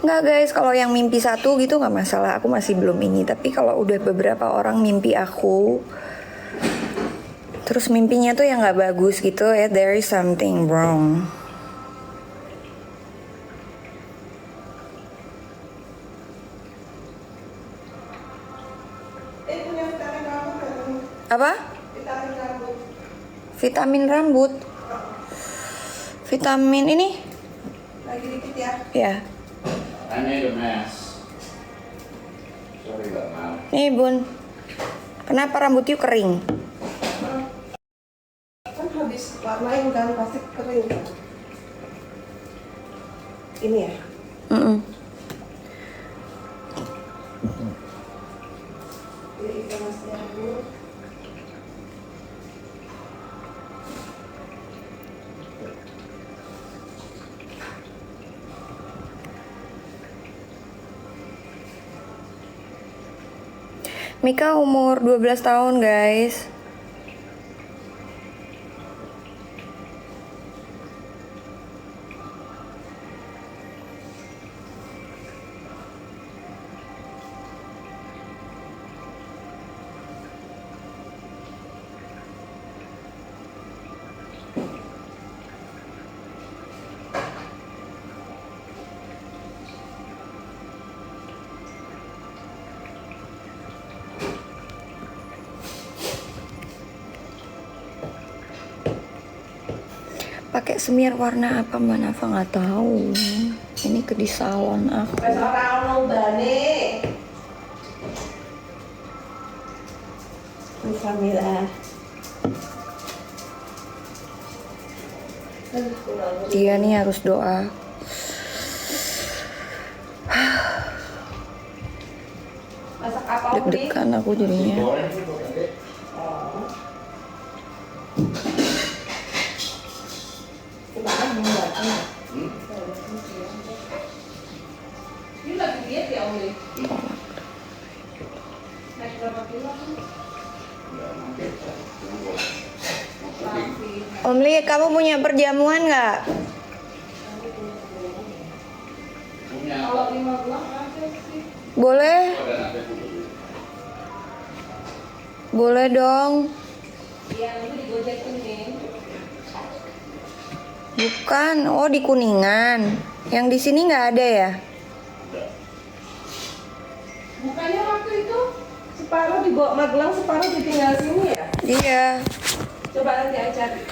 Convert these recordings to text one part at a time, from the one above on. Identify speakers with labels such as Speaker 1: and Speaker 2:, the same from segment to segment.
Speaker 1: Nggak guys, kalau yang mimpi satu gitu nggak masalah, aku masih belum ini. Tapi kalau udah beberapa orang mimpi aku, terus mimpinya tuh yang nggak bagus gitu ya, there is something wrong.
Speaker 2: Punya vitamin rambut kan?
Speaker 1: Apa?
Speaker 2: Vitamin rambut.
Speaker 1: Vitamin rambut. Vitamin ini?
Speaker 2: Lagi dikit ya.
Speaker 1: Ya.
Speaker 3: I made a mess. Sorry about that.
Speaker 1: Nih bun, kenapa rambut you kering?
Speaker 2: Kan habis warnain kan pasti kering kan. Ini ya.
Speaker 1: Mm-mm.
Speaker 2: Ini ikan mas rambut.
Speaker 1: Mika umur 12 tahun guys. Pakai semir warna apa Mbak Nafa nggak tahu. Ini ke di salon aku.
Speaker 2: Wes ora ono ubane. Bismillah.
Speaker 1: Dia nih harus doa.
Speaker 2: Masak apa Uli?
Speaker 1: Deg-degan aku jadinya.
Speaker 3: Goreng tuh bukan deh.
Speaker 2: Gimana membuatnya? Ini lagi diet ya Uli? Naik berapa kilo?
Speaker 3: Nggak mampir.
Speaker 1: Om Li, kamu punya perjamuan nggak?
Speaker 3: Punya.
Speaker 2: Kalau 5 buah aja sih.
Speaker 1: Boleh?
Speaker 3: Ada nanti dulu.
Speaker 1: Boleh dong.
Speaker 2: Iya, nanti digojekin nih.
Speaker 1: Bukan, oh di Kuningan. Yang di sini nggak ada ya?
Speaker 2: Bukannya waktu itu separuh dibawa Magelang, separuh ditinggal sini ya?
Speaker 1: Iya,
Speaker 2: Coba nanti aja cari.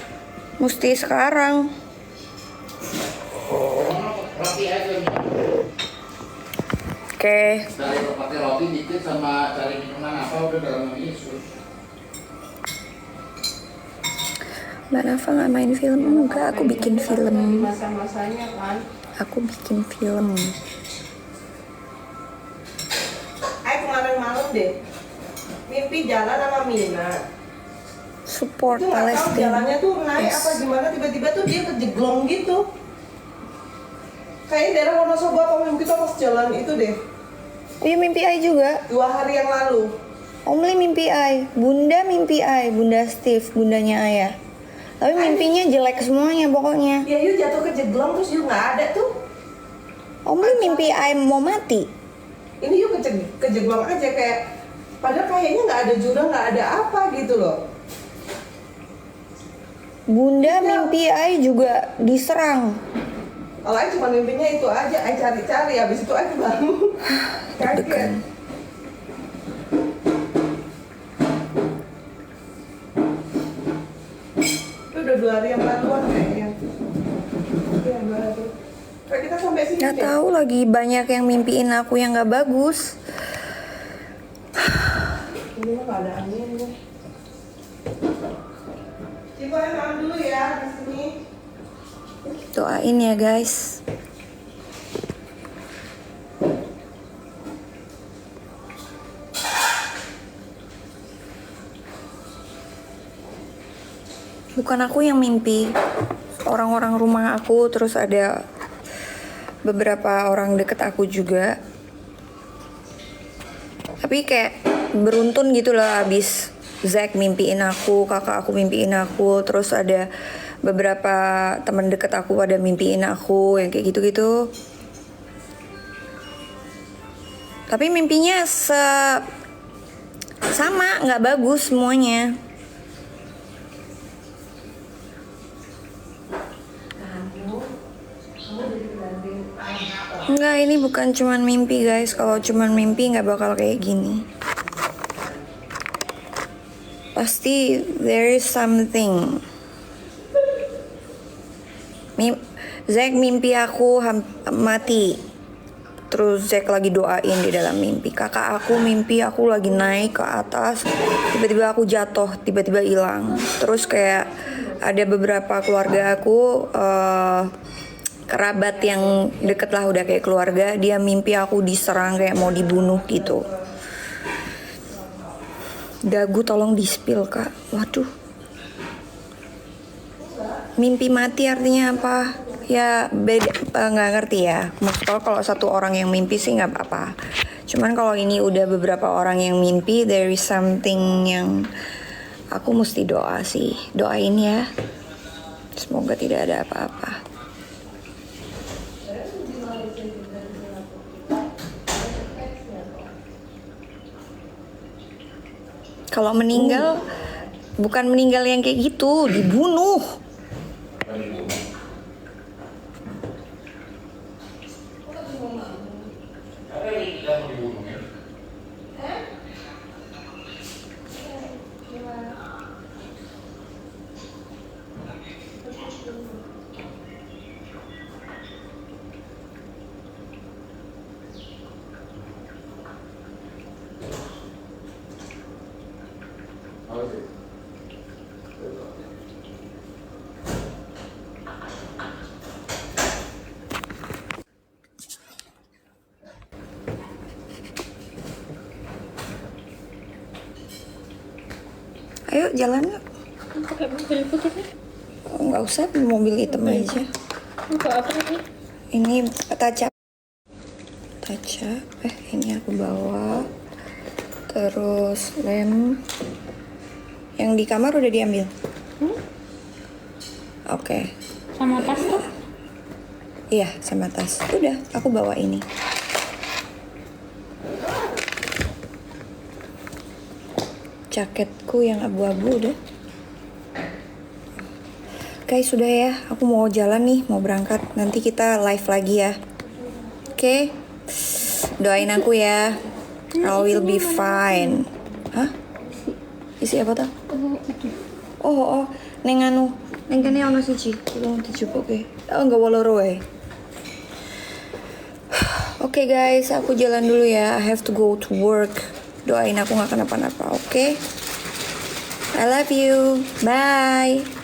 Speaker 1: mesti sekarang.
Speaker 3: Roti aja nih.
Speaker 1: Oke.
Speaker 3: Dari pakai roti dikit sama cari minuman apa udah dalam ini sudah.
Speaker 1: Mbak Nafa nggak main film? Enggak, aku bikin
Speaker 2: Di
Speaker 1: film.
Speaker 2: masa-masanya kan.
Speaker 1: Aku bikin film.
Speaker 2: Kemarin malam deh, mimpi jalan sama Mina.
Speaker 1: Support
Speaker 2: Itu nggak tahu
Speaker 1: Palestina.
Speaker 2: jalannya tuh naik
Speaker 1: Yes.
Speaker 2: apa gimana, tiba-tiba tuh dia kejeglong gitu. Kayaknya daerah Wonosobo apa mimpi kita pas jalan itu deh,
Speaker 1: Iya mimpi Ai juga.
Speaker 2: 2 hari yang lalu.
Speaker 1: Om Li mimpi Ai. Bunda mimpi Ai. Bunda Steve, bundanya Ayah. Tapi mimpinya jelek semuanya pokoknya.
Speaker 2: Ya yuk jatuh kejeglong terus yuk nggak ada tuh.
Speaker 1: Om Li mimpi Ai mau mati.
Speaker 2: Ini yuk kejeglong aja kayak, padahal kayaknya nggak ada jurang, nggak ada apa gitu loh.
Speaker 1: Bunda mimpi Ai juga diserang.
Speaker 2: Kalau Ai cuma mimpinya itu aja, Ai cari-cari, habis itu Ai bangun. Kaget.
Speaker 1: Deg-degan.
Speaker 2: Itu udah 2 hari yang laluan kayaknya. Iya 2 hari. Kayak kita sampai sini.
Speaker 1: Nggak
Speaker 2: deh.
Speaker 1: tahu lagi banyak yang mimpiin aku yang nggak bagus.
Speaker 2: Ini mah nggak ada angin deh. Coba makan dulu ya di sini.
Speaker 1: Doain ya guys. Bukan aku yang mimpi, orang-orang rumah aku, terus ada beberapa orang deket aku juga. Tapi kayak beruntun gitu loh, abis Zack mimpiin aku, kakak aku mimpiin aku, terus ada beberapa teman deket aku pada mimpiin aku yang kayak gitu-gitu. Tapi mimpinya sama, nggak bagus semuanya. Enggak, ini bukan cuman mimpi guys. Kalau cuman mimpi nggak bakal kayak gini. Pasti there is something. Zack mimpi aku mati. Terus Zack lagi doain di dalam mimpi. Kakak aku mimpi aku lagi naik ke atas. Tiba-tiba aku jatuh, tiba-tiba hilang. Terus kayak ada beberapa keluarga aku, kerabat yang deket lah, udah kayak keluarga, dia mimpi aku diserang kayak mau dibunuh gitu. Dagu tolong di-spill kak. Waduh. Mimpi mati artinya apa? Ya beda, nggak ngerti ya. Maksudnya kalau satu orang yang mimpi sih nggak apa-apa. Cuman kalau ini udah beberapa orang yang mimpi, there is something yang aku mesti doa sih. Doain ya. Semoga tidak ada apa-apa. Kalau meninggal, bukan meninggal yang kayak gitu, dibunuh. Ayo jalan yuk.
Speaker 4: Pakai mobil putih nih.
Speaker 1: Nggak usah, mobil hitam aja.
Speaker 4: Untuk apa ini?
Speaker 1: Ini taca. Ini aku bawa. Terus lem. Yang di kamar udah diambil. Oke.
Speaker 4: Sama tas tuh?
Speaker 1: Iya, sama tas. Udah, aku bawa ini. Jaketku yang abu-abu udah. Guys, sudah ya. Aku mau jalan nih, mau berangkat. Nanti kita live lagi ya. Oke? Doain aku ya. I will be fine. Hah? Isi apa tuh? Oh, neng anu. Neng kene ono siji. Tolong dijupuke. Oh, enggak woloro wae. Oke guys, aku jalan dulu ya. I have to go to work. Doain aku gak kenapa-napa, oke? I love you. Bye.